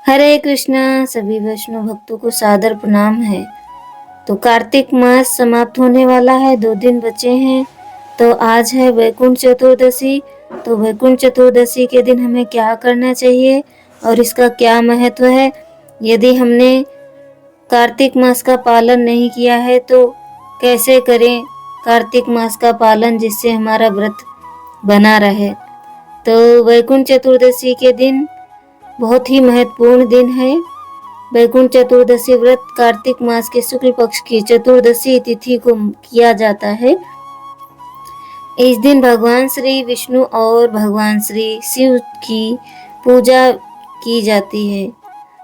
हरे कृष्णा। सभी वैष्णव भक्तों को सादर प्रणाम है। तो कार्तिक मास समाप्त होने वाला है, 2 दिन बचे हैं। तो आज है वैकुंठ चतुर्दशी। तो वैकुंठ चतुर्दशी के दिन हमें क्या करना चाहिए और इसका क्या महत्व है। यदि हमने कार्तिक मास का पालन नहीं किया है तो कैसे करें कार्तिक मास का पालन, जिससे हमारा व्रत बना रहे। तो वैकुंठ चतुर्दशी के दिन बहुत ही महत्वपूर्ण दिन है। वैकुंठ चतुर्दशी व्रत कार्तिक मास के शुक्ल पक्ष की चतुर्दशी तिथि को किया जाता है। इस दिन भगवान श्री विष्णु और भगवान श्री शिव की पूजा की जाती है।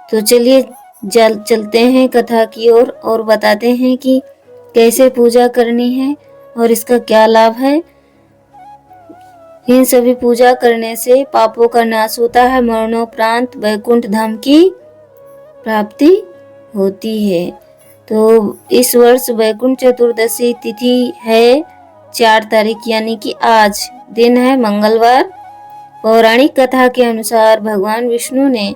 तो चलिए चलते हैं कथा की ओर और बताते हैं कि कैसे पूजा करनी है और इसका क्या लाभ है। इन सभी पूजा करने से पापों का नाश होता है, मरणोपरांत वैकुंठ धाम की प्राप्ति होती है। तो इस वर्ष वैकुंठ चतुर्दशी तिथि है 4 तारीख, यानी कि आज दिन है मंगलवार। पौराणिक कथा के अनुसार भगवान विष्णु ने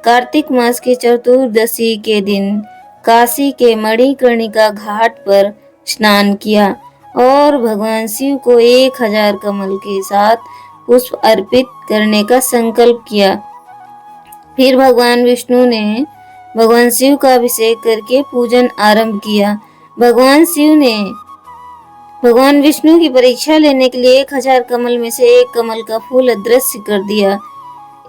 कार्तिक मास की चतुर्दशी के दिन काशी के मणिकर्णिका घाट पर स्नान किया और भगवान शिव को 1000 कमल के साथ पुष्प अर्पित करने का संकल्प किया। फिर भगवान विष्णु ने भगवान शिव का अभिषेक करके पूजन आरंभ किया। भगवान विष्णु की परीक्षा लेने के लिए 1000 कमल में से एक कमल का फूल अदृश्य कर दिया।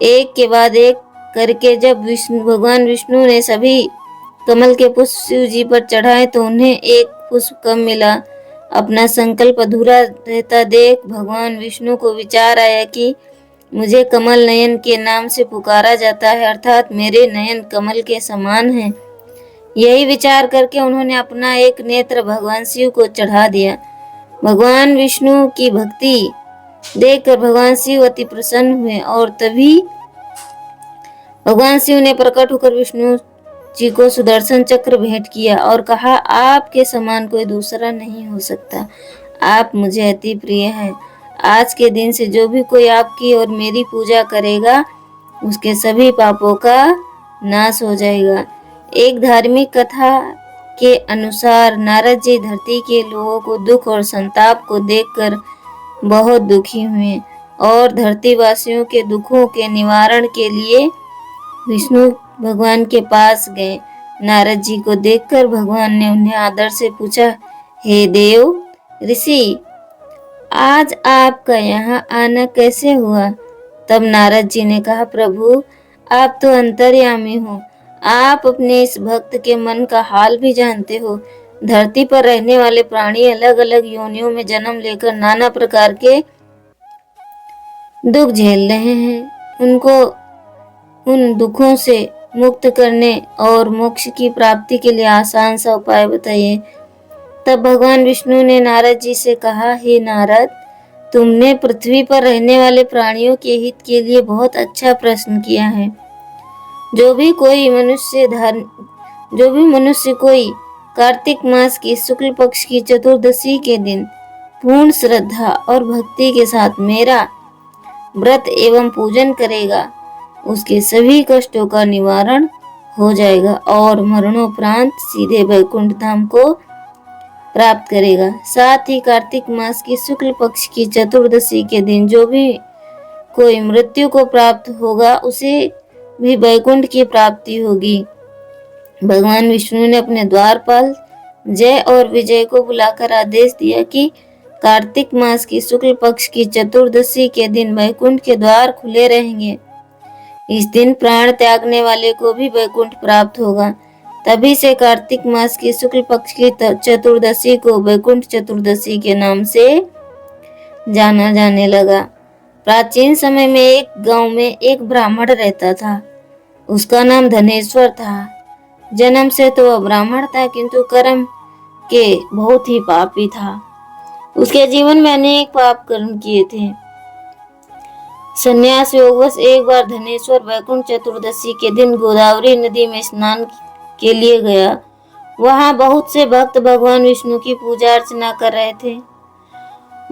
एक के बाद एक करके जब भगवान विष्णु ने सभी कमल के पुष्प शिव जी पर चढ़ाए तो उन्हें एक पुष्प कम मिला। अपना संकल्प अधूरा रहता देख भगवान विष्णु को विचार आया कि मुझे कमल नयन के नाम से पुकारा जाता है, अर्थात मेरे नयन कमल के समान हैं। यही विचार करके उन्होंने अपना एक नेत्र भगवान शिव को चढ़ा दिया। भगवान विष्णु की भक्ति देखकर भगवान शिव अति प्रसन्न हुए और तभी भगवान शिव ने प्रकट होकर विष्णु जी को सुदर्शन चक्र भेंट किया और कहा, आपके समान कोई दूसरा नहीं हो सकता, आप मुझे अति प्रिय हैं। आज के दिन से जो भी कोई आपकी और मेरी पूजा करेगा उसके सभी पापों का नाश हो जाएगा। एक धार्मिक कथा के अनुसार नारद जी धरती के लोगों को दुख और संताप को देखकर बहुत दुखी हुए और धरतीवासियों के दुखों के निवारण के लिए विष्णु भगवान के पास गए। नारद जी को देखकर भगवान ने उन्हें आदर से पूछा, हे देव ऋषि, आज आपका यहाँ आना कैसे हुआ। तब नारद जी ने कहा, प्रभु आप तो अंतर्यामी हो, आप अपने इस भक्त के मन का हाल भी जानते हो। धरती पर रहने वाले प्राणी अलग अलग योनियों में जन्म लेकर नाना प्रकार के दुख झेल रहे हैं। उनको उन दुखों से मुक्त करने और मोक्ष की प्राप्ति के लिए आसान सा उपाय बताइए। तब भगवान विष्णु ने नारद जी से कहा, हे नारद, तुमने पृथ्वी पर रहने वाले प्राणियों के हित के लिए बहुत अच्छा प्रश्न किया है। जो भी मनुष्य कोई कार्तिक मास की शुक्ल पक्ष की चतुर्दशी के दिन पूर्ण श्रद्धा और भक्ति के साथ मेरा व्रत एवं पूजन करेगा, उसके सभी कष्टों का निवारण हो जाएगा और मरणोपरांत सीधे वैकुंठ धाम को प्राप्त करेगा। साथ ही कार्तिक मास की शुक्ल पक्ष की चतुर्दशी के दिन जो भी कोई मृत्यु को प्राप्त होगा उसे भी वैकुंठ की प्राप्ति होगी। भगवान विष्णु ने अपने द्वारपाल जय और विजय को बुलाकर आदेश दिया कि कार्तिक मास की शुक्ल पक्ष की चतुर्दशी के दिन वैकुंठ के द्वार खुले रहेंगे। इस दिन प्राण त्यागने वाले को भी वैकुंठ प्राप्त होगा। तभी से कार्तिक मास की शुक्ल पक्ष की चतुर्दशी को वैकुंठ चतुर्दशी के नाम से जाना जाने लगा। प्राचीन समय में एक गांव में एक ब्राह्मण रहता था। उसका नाम धनेश्वर था। जन्म से तो वह ब्राह्मण था, किंतु कर्म के बहुत ही पापी था। उसके जीवन में अनेक पाप कर्म किए थे। संन्यास योगवश एक बार धनेश्वर वैकुंठ चतुर्दशी के दिन गोदावरी नदी में स्नान के लिए गया। वहां बहुत से भक्त भगवान विष्णु की पूजा अर्चना कर रहे थे।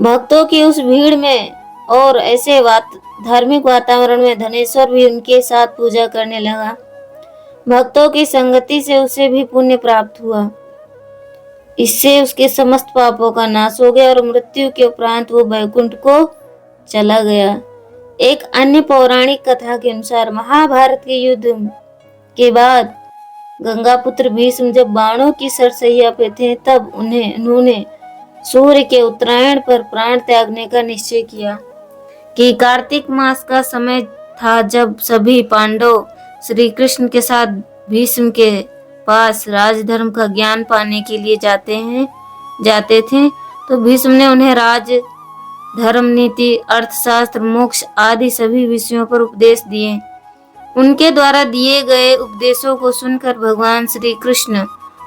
भक्तों की उस भीड़ में और ऐसे धार्मिक वातावरण में धनेश्वर भी उनके साथ पूजा करने लगा। भक्तों की संगति से उसे भी पुण्य प्राप्त हुआ। इससे उसके समस्त पापों का नाश हो गया और मृत्यु के उपरांत वो वैकुंठ को चला गया। एक अन्य पौराणिक कथा के अनुसार महाभारत के युद्ध के बाद गंगापुत्र भीष्म जब बाणों की सरसैया पे थे, तब उन्होंने सूर्य के उत्तरायण पर प्राण त्यागने का निश्चय किया कि कार्तिक मास का समय था जब सभी पांडव श्री कृष्ण के साथ भीष्म के पास राजधर्म का ज्ञान पाने के लिए जाते थे। तो भीष्म ने उन्हें राज धर्म, नीति, अर्थशास्त्र, मोक्ष आदि सभी विषयों पर उपदेश दिए। उनके द्वारा दिए गए उपदेशों को सुनकर भगवान श्री कृष्ण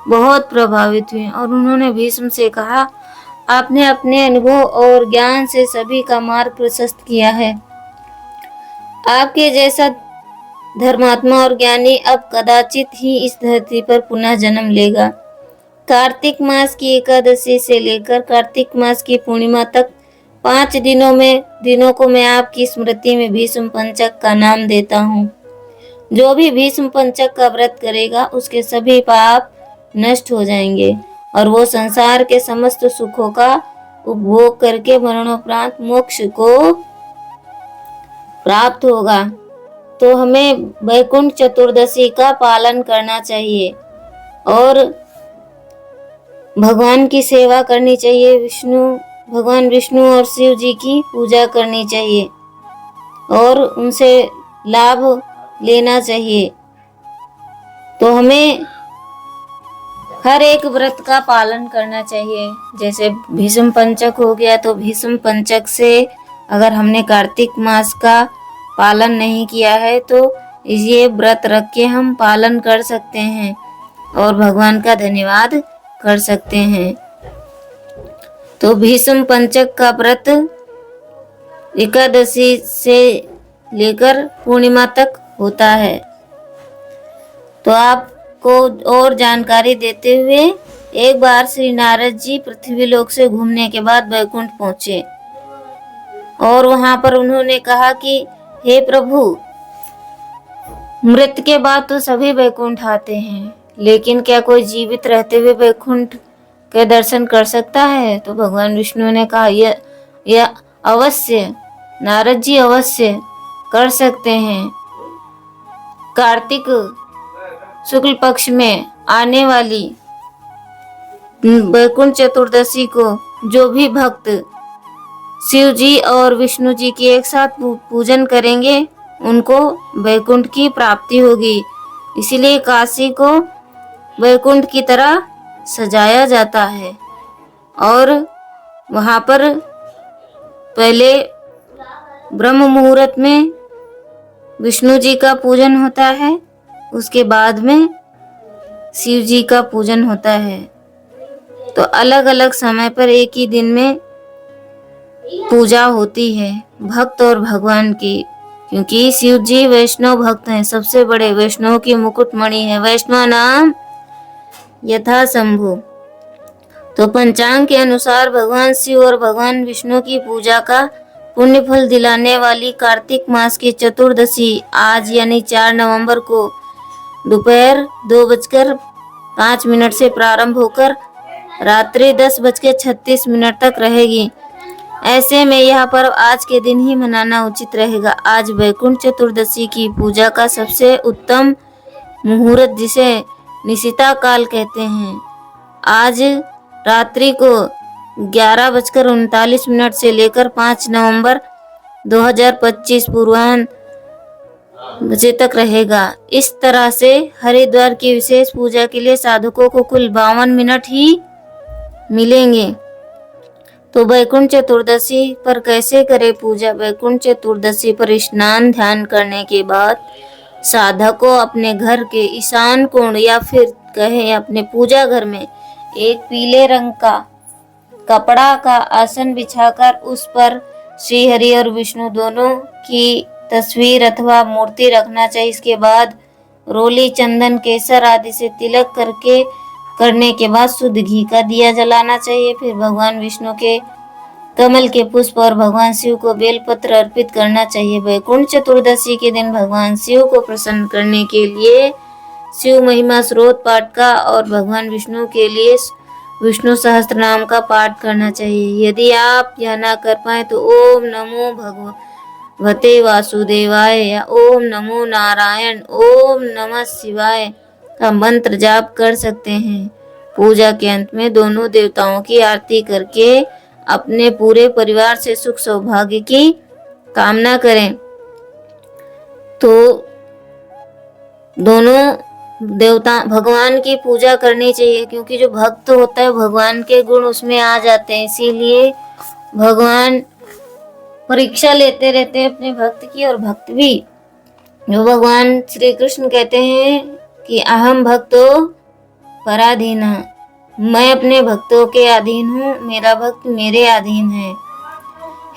बहुत प्रभावित हुए और उन्होंने भीष्म से कहा, आपने अपने अनुभव और ज्ञान से सभी का मार्ग प्रशस्त किया है। आपके जैसा धर्मात्मा और ज्ञानी अब कदाचित ही इस धरती पर पुनः जन्म लेगा। कार्तिक मास की एकादशी से लेकर कार्तिक मास की पूर्णिमा तक 5 दिनों को मैं आपकी स्मृति में भीष्म पंचक का नाम देता हूँ। जो भी भीष्म पंचक का व्रत करेगा उसके सभी पाप नष्ट हो जाएंगे और वो संसार के समस्त सुखों का उपभोग करके मरणोपरांत मोक्ष को प्राप्त होगा। तो हमें वैकुंठ चतुर्दशी का पालन करना चाहिए और भगवान की सेवा करनी चाहिए। भगवान विष्णु और शिव जी की पूजा करनी चाहिए और उनसे लाभ लेना चाहिए। तो हमें हर एक व्रत का पालन करना चाहिए। जैसे भीष्म पंचक हो गया, तो भीष्म पंचक से अगर हमने कार्तिक मास का पालन नहीं किया है तो ये व्रत रख के हम पालन कर सकते हैं और भगवान का धन्यवाद कर सकते हैं। तो भीष्म पंचक का व्रत एकादशी से लेकर पूर्णिमा तक होता है। तो आपको और जानकारी देते हुए, एक बार श्री नारद जी पृथ्वी लोक से घूमने के बाद वैकुंठ पहुंचे और वहां पर उन्होंने कहा कि हे प्रभु, मृत्यु के बाद तो सभी वैकुंठ आते हैं, लेकिन क्या कोई जीवित रहते हुए वैकुंठ के दर्शन कर सकता है? तो भगवान विष्णु ने कहा, यह अवश्य नारद जी, अवश्य कर सकते हैं। कार्तिक शुक्ल पक्ष में आने वाली वैकुंठ चतुर्दशी को जो भी भक्त शिव जी और विष्णु जी की एक साथ पूजन करेंगे उनको वैकुंठ की प्राप्ति होगी। इसीलिए काशी को वैकुंठ की तरह सजाया जाता है और वहां पर पहले ब्रह्म मुहूर्त में विष्णु जी का पूजन होता है, उसके बाद में शिव जी का पूजन होता है। तो अलग अलग समय पर एक ही दिन में पूजा होती है भक्त और भगवान की, क्योंकि शिव जी वैष्णव भक्त हैं, सबसे बड़े वैष्णव की मुकुटमणि है। वैष्णव नाम यथा शंभु। तो पंचांग के अनुसार भगवान शिव और भगवान विष्णु की पूजा का पुण्य फल दिलाने वाली कार्तिक मास की चतुर्दशी आज यानी 4 नवंबर को दोपहर 2:05 से प्रारंभ होकर रात्रि 10:36 तक रहेगी। ऐसे में यह पर्व आज के दिन ही मनाना उचित रहेगा। आज वैकुंठ चतुर्दशी की पूजा का सबसे उत्तम मुहूर्त, जिसे निशिता काल कहते हैं, आज रात्रि को 11:39 से लेकर 5 नवंबर 2025 पूर्वाह्न बजे तक रहेगा। इस तरह से हरिद्वार की विशेष पूजा के लिए साधकों को कुल 52 मिनट ही मिलेंगे। तो वैकुंठ चतुर्दशी पर कैसे करें पूजा? वैकुंठ चतुर्दशी पर स्नान ध्यान करने के बाद साधक को अपने घर के ईशान कोण या फिर कहें अपने पूजा घर में एक पीले रंग का कपड़ा का आसन बिछाकर उस पर श्री हरि और विष्णु दोनों की तस्वीर अथवा मूर्ति रखना चाहिए। इसके बाद रोली, चंदन, केसर आदि से तिलक करने के बाद शुद्ध घी का दिया जलाना चाहिए। फिर भगवान विष्णु के कमल के पुष्प और भगवान शिव को बेलपत्र अर्पित करना चाहिए। वैकुंठ चतुर्दशी के दिन भगवान शिव को प्रसन्न करने के लिए शिव महिमा स्रोत पाठ का और भगवान विष्णु के लिए विष्णु सहस्त्र नाम का पाठ करना चाहिए। यदि आप यह ना कर पाए तो ओम नमो भगवते वासुदेवाय या ओम नमो नारायण, ओम नमः शिवाय का मंत्र जाप कर सकते हैं। पूजा के अंत में दोनों देवताओं की आरती करके अपने पूरे परिवार से सुख सौभाग्य की कामना करें। तो दोनों देवता भगवान की पूजा करनी चाहिए, क्योंकि जो भक्त होता है भगवान के गुण उसमें आ जाते हैं। इसीलिए भगवान परीक्षा लेते रहते हैं अपने भक्त की, और भक्त भी जो भगवान श्री कृष्ण कहते हैं कि अहम भक्तो पराधीन, मैं अपने भक्तों के अधीन हूँ, मेरा भक्त मेरे अधीन है।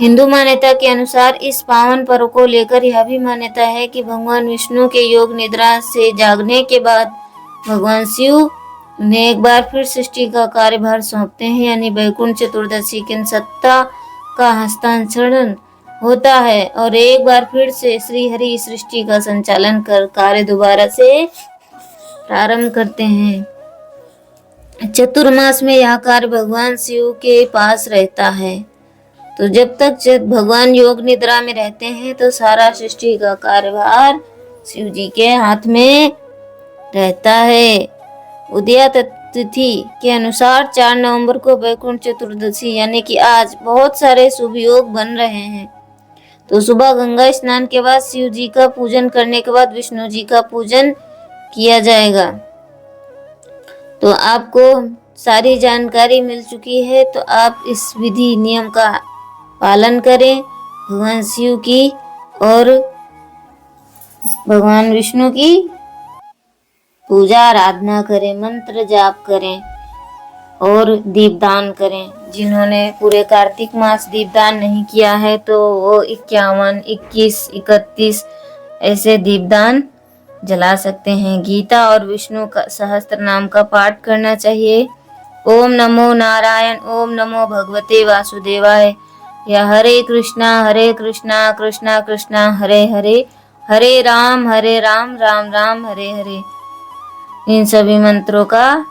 हिंदू मान्यता के अनुसार इस पावन पर्व को लेकर यह भी मान्यता है कि भगवान विष्णु के योग निद्रा से जागने के बाद भगवान शिव उन्हें एक बार फिर सृष्टि का कार्यभार सौंपते हैं, यानी वैकुंठ चतुर्दशी के सत्ता का हस्तांतरण होता है और एक बार फिर से श्री हरि सृष्टि का संचालन कर कार्य दोबारा से प्रारंभ करते हैं। चतुर्मास में यह कार्य भगवान शिव के पास रहता है। तो जब तक भगवान योग निद्रा में रहते हैं तो सारा सृष्टि का कार्यभार शिव जी के हाथ में रहता है। उदया तिथि के अनुसार 4 नवंबर को वैकुंठ चतुर्दशी यानी कि आज बहुत सारे शुभ योग बन रहे हैं। तो सुबह गंगा स्नान के बाद शिव जी का पूजन करने के बाद विष्णु जी का पूजन किया जाएगा। तो आपको सारी जानकारी मिल चुकी है, तो आप इस विधि नियम का पालन करें, भगवान शिव की और भगवान विष्णु की पूजा आराधना करें, मंत्र जाप करें और दीपदान करें। जिन्होंने पूरे कार्तिक मास दीपदान नहीं किया है तो वो 51, 21, 31 ऐसे दीपदान जला सकते हैं। गीता और विष्णु का सहस्त्र नाम का पाठ करना चाहिए। ओम नमो नारायण, ओम नमो भगवते वासुदेवाय, या हरे कृष्णा कृष्णा कृष्णा हरे हरे, हरे राम राम राम हरे हरे, इन सभी मंत्रों का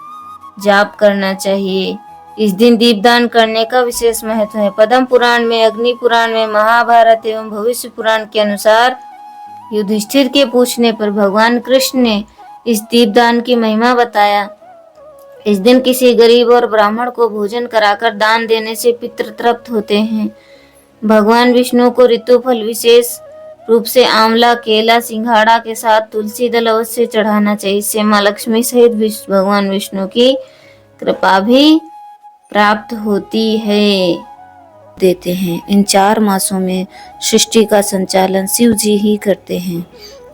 जाप करना चाहिए। इस दिन दीपदान करने का विशेष महत्व है। पद्म पुराण में, अग्नि पुराण में, महाभारत एवं भविष्य पुराण के अनुसार युधिष्ठिर के पूछने पर भगवान कृष्ण ने इस दीपदान की महिमा बताया। इस दिन किसी गरीब और ब्राह्मण को भोजन कराकर दान देने से पितृ तृप्त होते हैं। भगवान विष्णु को ऋतु फल विशेष रूप से आंवला, केला, सिंघाड़ा के साथ तुलसी दल अवश्य चढ़ाना चाहिए। इससे माँ लक्ष्मी सहित भगवान विष्णु की कृपा भी प्राप्त होती है। देते हैं। इन 4 मासों में सृष्टि का संचालन शिव जी ही करते हैं।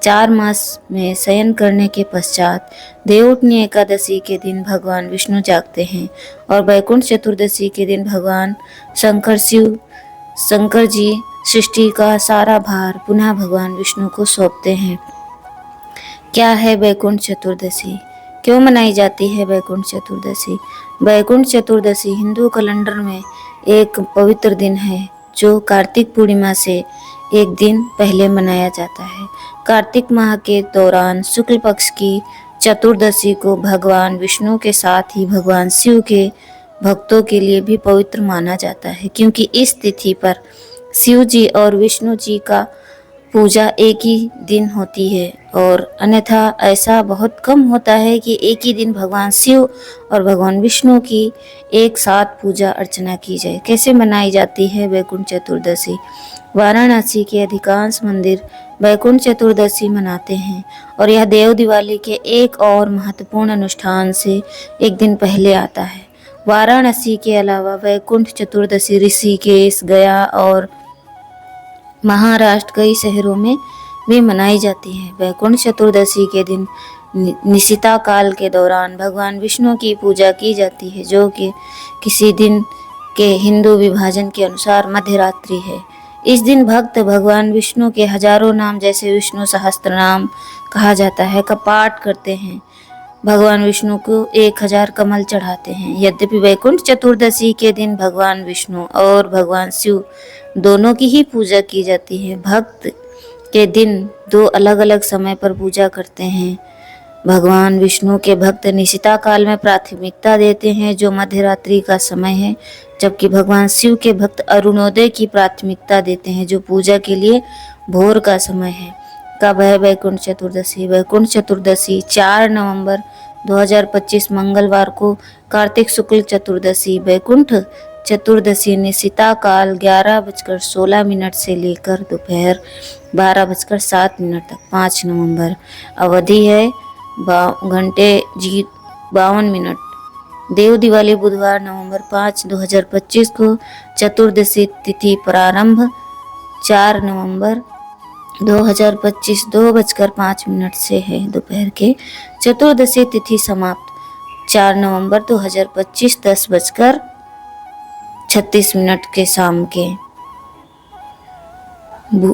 4 मास में शयन करने के पश्चात देवउठनी एकादशी के दिन भगवान विष्णु जागते हैं और वैकुंठ चतुर्दशी के दिन भगवान शंकर जी सृष्टि का सारा भार पुनः भगवान विष्णु को सौंपते हैं। क्या है वैकुंठ चतुर्दशी? क्यों मनाई जाती है वैकुंठ चतुर्दशी? वैकुंठ चतुर्दशी हिंदू कैलेंडर में एक पवित्र दिन है जो कार्तिक पूर्णिमा से एक दिन पहले मनाया जाता है। कार्तिक माह के दौरान शुक्ल पक्ष की चतुर्दशी को भगवान विष्णु के साथ ही भगवान शिव के भक्तों के लिए भी पवित्र माना जाता है, क्योंकि इस तिथि पर शिव जी और विष्णु जी का पूजा एक ही दिन होती है और अन्यथा ऐसा बहुत कम होता है कि एक ही दिन भगवान शिव और भगवान विष्णु की एक साथ पूजा अर्चना की जाए। कैसे मनाई जाती है वैकुंठ चतुर्दशी? वाराणसी के अधिकांश मंदिर वैकुंठ चतुर्दशी मनाते हैं और यह देव दिवाली के एक और महत्वपूर्ण अनुष्ठान से एक दिन पहले आता है। वाराणसी के अलावा वैकुंठ चतुर्दशी ऋषिकेश, गया और महाराष्ट्र कई शहरों में भी मनाई जाती है। वैकुंठ चतुर्दशी के दिन निशिता काल के दौरान भगवान विष्णु की पूजा की जाती है, जो कि किसी दिन के हिंदू विभाजन के अनुसार मध्यरात्रि है। इस दिन भक्त भगवान विष्णु के हजारों नाम, जैसे विष्णु सहस्त्र नाम कहा जाता है, का पाठ करते हैं। भगवान विष्णु को 1000 कमल चढ़ाते हैं। यद्यपि वैकुंठ चतुर्दशी के दिन भगवान विष्णु और भगवान शिव दोनों की ही पूजा की जाती है। भक्त के दिन 2 अलग अलग समय पर पूजा करते हैं। भगवान विष्णु के भक्त निशिता काल में प्राथमिकता देते हैं जो मध्य रात्रि का समय है, जबकि भगवान शिव के भक्त अरुणोदय की प्राथमिकता देते हैं जो पूजा के लिए भोर का समय है। कब है वैकुंठ चतुर्दशी? वैकुंठ चतुर्दशी 4 नवंबर 2025 मंगलवार को कार्तिक शुक्ल चतुर्दशी। वैकुंठ चतुर्दशी निशिता काल 11:16 से लेकर दोपहर 12:07 तक 5 नवंबर। अवधि है घंटे 52 देव दिवाली बुधवार नवंबर 5, 2025 को। चतुर्दशी तिथि प्रारंभ 4 नवंबर 2025 2:05 से है दोपहर के। चतुर्दशी तिथि समाप्त 4 नवंबर 2025 10:36 के शाम के।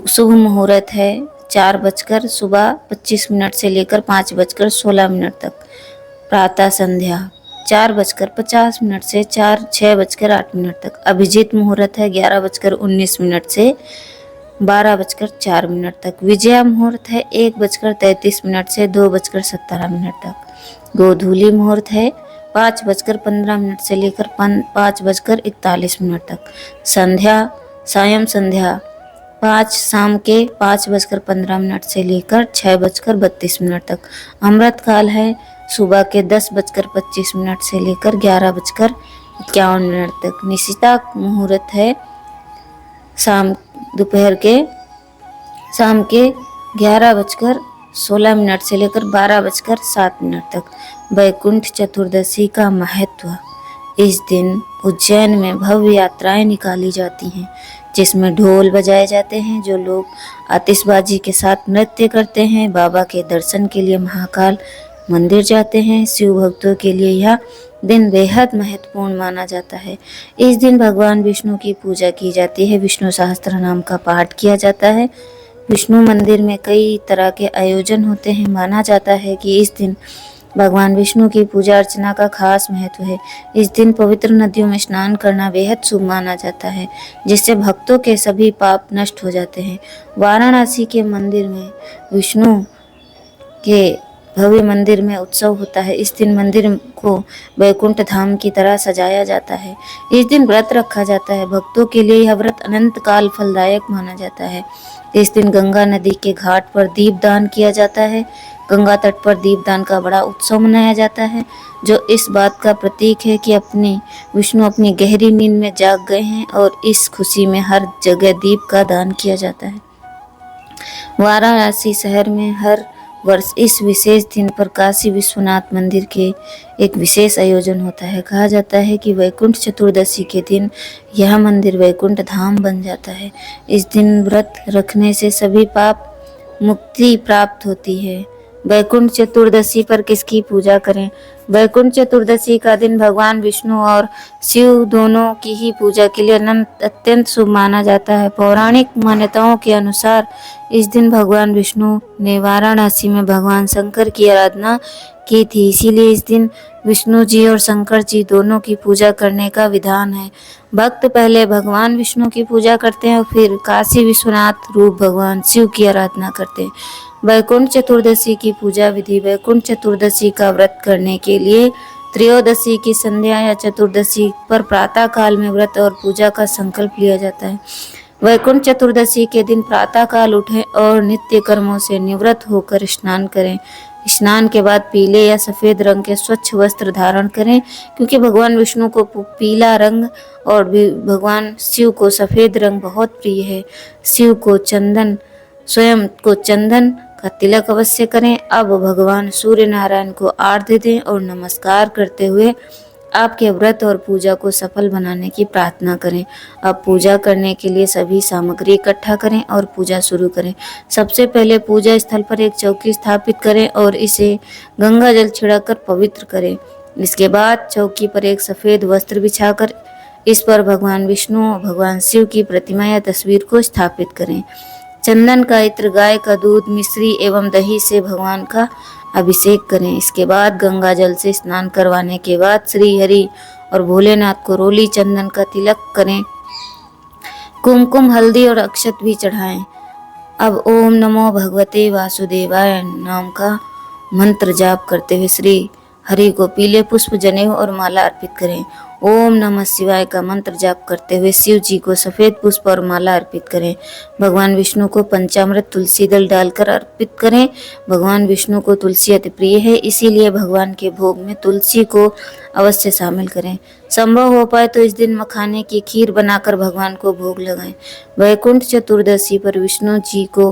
शुभ मुहूर्त है 4:25 से लेकर 5:16 तक। प्रातः संध्या 4:50 से 6:08 तक। अभिजीत मुहूर्त है 11:19 से 12:04 तक। विजया मुहूर्त है 1:33 से 2:17 तक। गोधूली मुहूर्त है 5:15 से लेकर 5:41 तक। संध्या सायं संध्या शाम के 5:15 से लेकर 6:32 तक। अमृत काल है सुबह के 10:25 से लेकर 11:51 तक। निशिता मुहूर्त है दोपहर के शाम के 11:16 से लेकर 12:07 तक। वैकुंठ चतुर्दशी का महत्व। इस दिन उज्जैन में भव्य यात्राएं निकाली जाती हैं जिसमें ढोल बजाए जाते हैं। जो लोग आतिशबाजी के साथ नृत्य करते हैं बाबा के दर्शन के लिए महाकाल मंदिर जाते हैं। शिव भक्तों के लिए यह दिन बेहद महत्वपूर्ण माना जाता है। इस दिन भगवान विष्णु की पूजा की जाती है। विष्णु सहस्त्र नाम का पाठ किया जाता है। विष्णु मंदिर में कई तरह के आयोजन होते हैं। माना जाता है कि इस दिन भगवान विष्णु की पूजा अर्चना का खास महत्व है। इस दिन पवित्र नदियों में स्नान करना बेहद शुभ माना जाता है जिससे भक्तों के सभी पाप नष्ट हो जाते हैं। वाराणसी के मंदिर में विष्णु के भव्य मंदिर में उत्सव होता है। इस दिन मंदिर को वैकुंठ धाम की तरह सजाया जाता है। इस दिन व्रत रखा जाता है। भक्तों के लिए यह व्रत अनंत काल फलदायक माना जाता है। इस दिन गंगा नदी के घाट पर दीपदान किया जाता है। गंगा तट पर दीपदान का बड़ा उत्सव मनाया जाता है जो इस बात का प्रतीक है कि विष्णु अपनी गहरी नींद में जाग गए हैं और इस खुशी में हर जगह दीप का दान किया जाता है। वाराणसी शहर में हर वर्ष इस विशेष दिन पर काशी विश्वनाथ मंदिर के एक विशेष आयोजन होता है। कहा जाता है कि वैकुंठ चतुर्दशी के दिन यह मंदिर वैकुंठ धाम बन जाता है। इस दिन व्रत रखने से सभी पाप मुक्ति प्राप्त होती है। वैकुंठ चतुर्दशी पर किसकी पूजा करें? वैकुंठ चतुर्दशी का दिन भगवान विष्णु और शिव दोनों की ही पूजा के लिए अत्यंत शुभ माना जाता है। पौराणिक मान्यताओं के अनुसार इस दिन भगवान विष्णु ने वाराणसी में भगवान शंकर की आराधना की थी, इसीलिए इस दिन विष्णु जी और शंकर जी दोनों की पूजा करने का विधान है। भक्त पहले भगवान विष्णु की पूजा करते हैं और फिर काशी विश्वनाथ रूप भगवान शिव की आराधना करते हैं। वैकुंठ चतुर्दशी की पूजा विधि। वैकुंठ चतुर्दशी का व्रत करने के लिए त्रयोदशी की संध्या या चतुर्दशी पर प्रातः काल में व्रत और पूजा का संकल्प लिया जाता है। वैकुंठ चतुर्दशी के दिन प्रातः काल उठें और नित्य कर्मों से निवृत्त होकर स्नान करें। स्नान के बाद पीले या सफेद रंग के स्वच्छ वस्त्र धारण करें क्योंकि भगवान विष्णु को पीला रंग और भगवान शिव को सफेद रंग बहुत प्रिय है। शिव को स्वयं को चंदन का तिलक अवश्य करें। अब भगवान सूर्य नारायण को आर्घ्य दें और नमस्कार करते हुए आपके व्रत और पूजा को सफल बनाने की प्रार्थना करें। अब पूजा करने के लिए सभी सामग्री इकट्ठा करें और पूजा शुरू करें। सबसे पहले पूजा स्थल पर एक चौकी स्थापित करें और इसे गंगा जल छिड़ककर पवित्र करें। इसके बाद चौकी पर एक सफेद वस्त्र बिछाकर इस पर भगवान विष्णु और भगवान शिव की प्रतिमा या तस्वीर को स्थापित करें। चंदन का इत्र, गाय का दूध, मिश्री एवं दही से भगवान का अभिषेक करें। इसके बाद गंगा जल से स्नान करवाने के बाद श्री हरि और भोलेनाथ को रोली चंदन का तिलक करें। कुमकुम, हल्दी और अक्षत भी चढ़ाएं। अब ओम नमो भगवते वासुदेवाय नाम का मंत्र जाप करते हुए श्री हरि को पीले पुष्प, जनेऊ और माला अर्पित करें। ओम नमः शिवाय का मंत्र जाप करते हुए शिव जी को सफेद पुष्प और माला अर्पित करें। भगवान विष्णु को पंचामृत तुलसी दल डालकर अर्पित करें। भगवान विष्णु को तुलसी अति प्रिय है, इसीलिए भगवान के भोग में तुलसी को अवश्य शामिल करें। संभव हो पाए तो इस दिन मखाने की खीर बनाकर भगवान को भोग लगाएं। वैकुंठ चतुर्दशी पर विष्णु जी को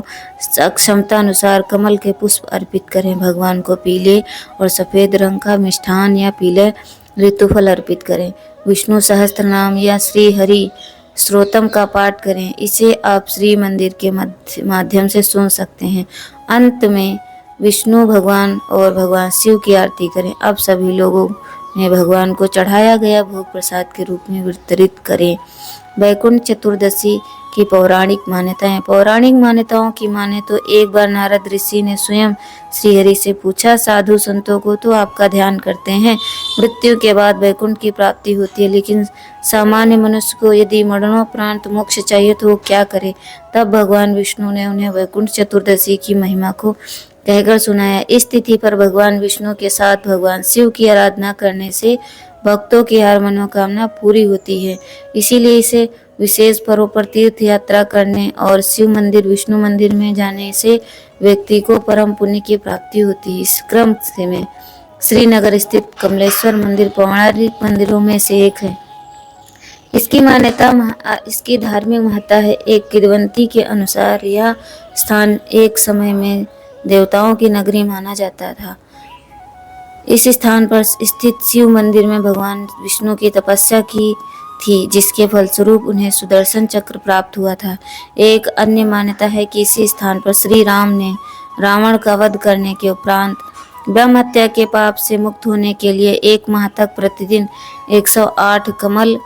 क्षमता अनुसार कमल के पुष्प अर्पित करें। भगवान को पीले और सफेद रंग का मिष्ठान या पीले ऋतुफल अर्पित करें। विष्णु सहस्त्र नाम या श्री हरि श्रोतम का पाठ करें। इसे आप श्री मंदिर के माध्यम से सुन सकते हैं। अंत में विष्णु भगवान और भगवान शिव की आरती करें। अब सभी लोगों ने भगवान को चढ़ाया गया भोग प्रसाद के रूप में वितरित करें। वैकुंठ चतुर्दशी की पौराणिक मान्यताएं। पौराणिक मान्यताओं की माने तो एक बार नारद ऋषि ने स्वयं श्रीहरि से पूछा, साधु संतों को तो आपका ध्यान करते हैं, मृत्यु के बाद वैकुंठ की प्राप्ति होती है, लेकिन सामान्य मनुष्य को यदि मरणोपरांत मोक्ष चाहिए तो वो क्या करे? तब भगवान विष्णु ने उन्हें वैकुंठ चतुर्दशी की महिमा को कहकर सुनाया। इस तिथि पर भगवान विष्णु के साथ भगवान शिव की आराधना करने से भक्तों की हर मनोकामना पूरी होती है। इसीलिए इसे विशेष पर्व पर तीर्थ यात्रा करने और शिव मंदिर, विष्णु मंदिर में जाने से व्यक्ति को परम पुण्य की प्राप्ति होती है। इस क्रम से में श्रीनगर स्थित कमलेश्वर मंदिर पौराणिक मंदिरों में से एक है। इसकी धार्मिक महत्ता है। एक किंवदंती के अनुसार यह स्थान एक समय में देवताओं की नगरी माना जाता था। इस स्थान पर स्थित शिव मंदिर में भगवान विष्णु की तपस्या की थी, जिसके फलस्वरूप उन्हें सुदर्शन चक्र प्राप्त हुआ था। एक अन्य मान्यता है कि इसी स्थान पर श्री राम ने रावण का वध करने के उपरांत ब्रह्म हत्या के पाप से मुक्त होने के लिए 1 माह तक प्रतिदिन 108 कमल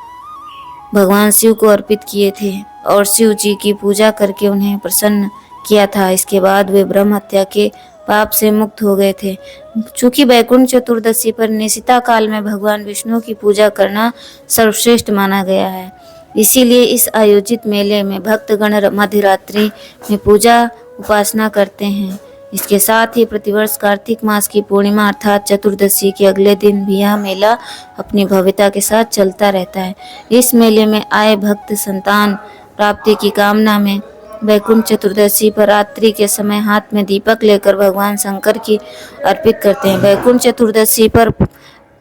भगवान शिव को अर्पित किए थे और शिव जी की पूजा करके उन्हें प्रसन्न किया था। इसके बाद वे ब्रह्म हत्या के पाप से मुक्त हो गए थे। चूंकि वैकुंठ चतुर्दशी पर निशिता काल में भगवान विष्णु की पूजा करना सर्वश्रेष्ठ माना गया है, इसीलिए इस आयोजित मेले में भक्तगण मध्यरात्रि में पूजा उपासना करते हैं। इसके साथ ही प्रतिवर्ष कार्तिक मास की पूर्णिमा अर्थात चतुर्दशी के अगले दिन भी यह मेला अपनी भव्यता के साथ चलता रहता है। इस मेले में आए भक्त संतान प्राप्ति की कामना में वैकुंठ चतुर्दशी पर रात्रि के समय हाथ में दीपक लेकर भगवान शंकर की अर्पित करते हैं। वैकुंठ चतुर्दशी पर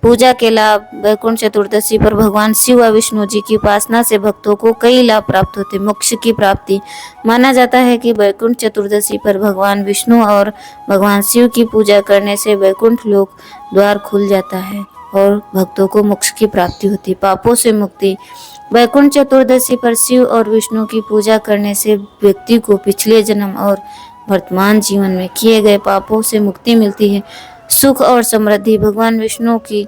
पूजा के लाभ। वैकुंठ चतुर्दशी पर भगवान शिव व विष्णु जी की उपासना से भक्तों को कई लाभ प्राप्त होते। मोक्ष की प्राप्ति। माना जाता है कि वैकुंठ चतुर्दशी पर भगवान विष्णु और भगवान शिव की पूजा करने से वैकुंठ लोक द्वार खुल जाता है और भक्तों को मोक्ष की प्राप्ति होती, पापों से मुक्ति। वैकुंठ चतुर्दशी पर शिव और विष्णु की पूजा करने से व्यक्ति को पिछले जन्म और वर्तमान जीवन में किए गए पापों से मुक्ति मिलती है। सुख और समृद्धि। भगवान विष्णु की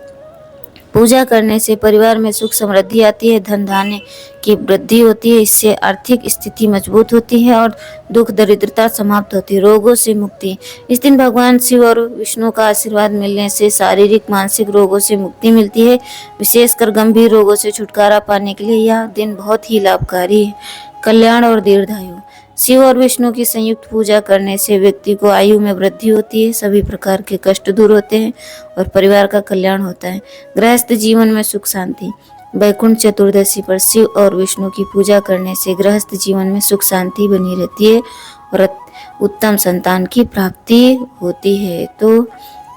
पूजा करने से परिवार में सुख समृद्धि आती है, धन धान्य की वृद्धि होती है, इससे आर्थिक स्थिति मजबूत होती है और दुख दरिद्रता समाप्त होती है। रोगों से मुक्ति। इस दिन भगवान शिव और विष्णु का आशीर्वाद मिलने से शारीरिक मानसिक रोगों से मुक्ति मिलती है। विशेषकर गंभीर रोगों से छुटकारा पाने के लिए यह दिन बहुत ही लाभकारी है। कल्याण और दीर्घायु। शिव और विष्णु की संयुक्त पूजा करने से व्यक्ति को आयु में वृद्धि होती है, सभी प्रकार के कष्ट दूर होते हैं और परिवार का कल्याण होता है। गृहस्थ जीवन में सुख शांति। वैकुंठ चतुर्दशी पर शिव और विष्णु की पूजा करने से गृहस्थ जीवन में सुख शांति बनी रहती है और उत्तम संतान की प्राप्ति होती है। तो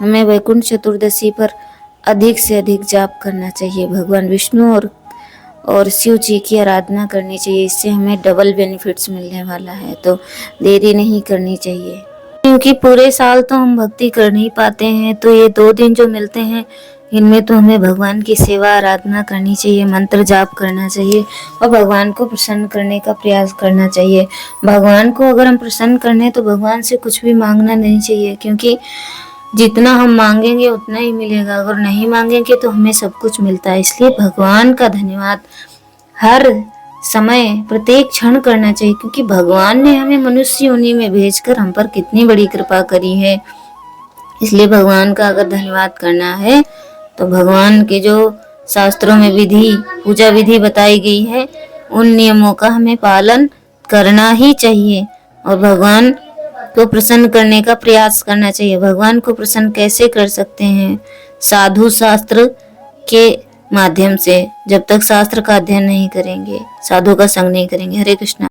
हमें वैकुंठ चतुर्दशी पर अधिक से अधिक जाप करना चाहिए, भगवान विष्णु और शिव जी की आराधना करनी चाहिए। इससे हमें डबल बेनिफिट्स मिलने वाला है, तो देरी नहीं करनी चाहिए, क्योंकि पूरे साल तो हम भक्ति कर नहीं पाते हैं। तो ये 2 दिन जो मिलते हैं इनमें तो हमें भगवान की सेवा आराधना करनी चाहिए, मंत्र जाप करना चाहिए और भगवान को प्रसन्न करने का प्रयास करना चाहिए। भगवान को अगर हम प्रसन्न करने तो भगवान से कुछ भी मांगना नहीं चाहिए, क्योंकि जितना हम मांगेंगे उतना ही मिलेगा, अगर नहीं मांगेंगे तो हमें सब कुछ मिलता है। इसलिए भगवान का धन्यवाद हर समय प्रत्येक क्षण करना चाहिए, क्योंकि भगवान ने हमें मनुष्य योनि में भेजकर हम पर कितनी बड़ी कृपा करी है। इसलिए भगवान का अगर धन्यवाद करना है तो भगवान के जो शास्त्रों में पूजा विधि बताई गई है उन नियमों का हमें पालन करना ही चाहिए और भगवान को प्रसन्न करने का प्रयास करना चाहिए। भगवान को प्रसन्न कैसे कर सकते हैं? साधु शास्त्र के माध्यम से। जब तक शास्त्र का अध्ययन नहीं करेंगे, साधु का संग नहीं करेंगे। हरे कृष्णा।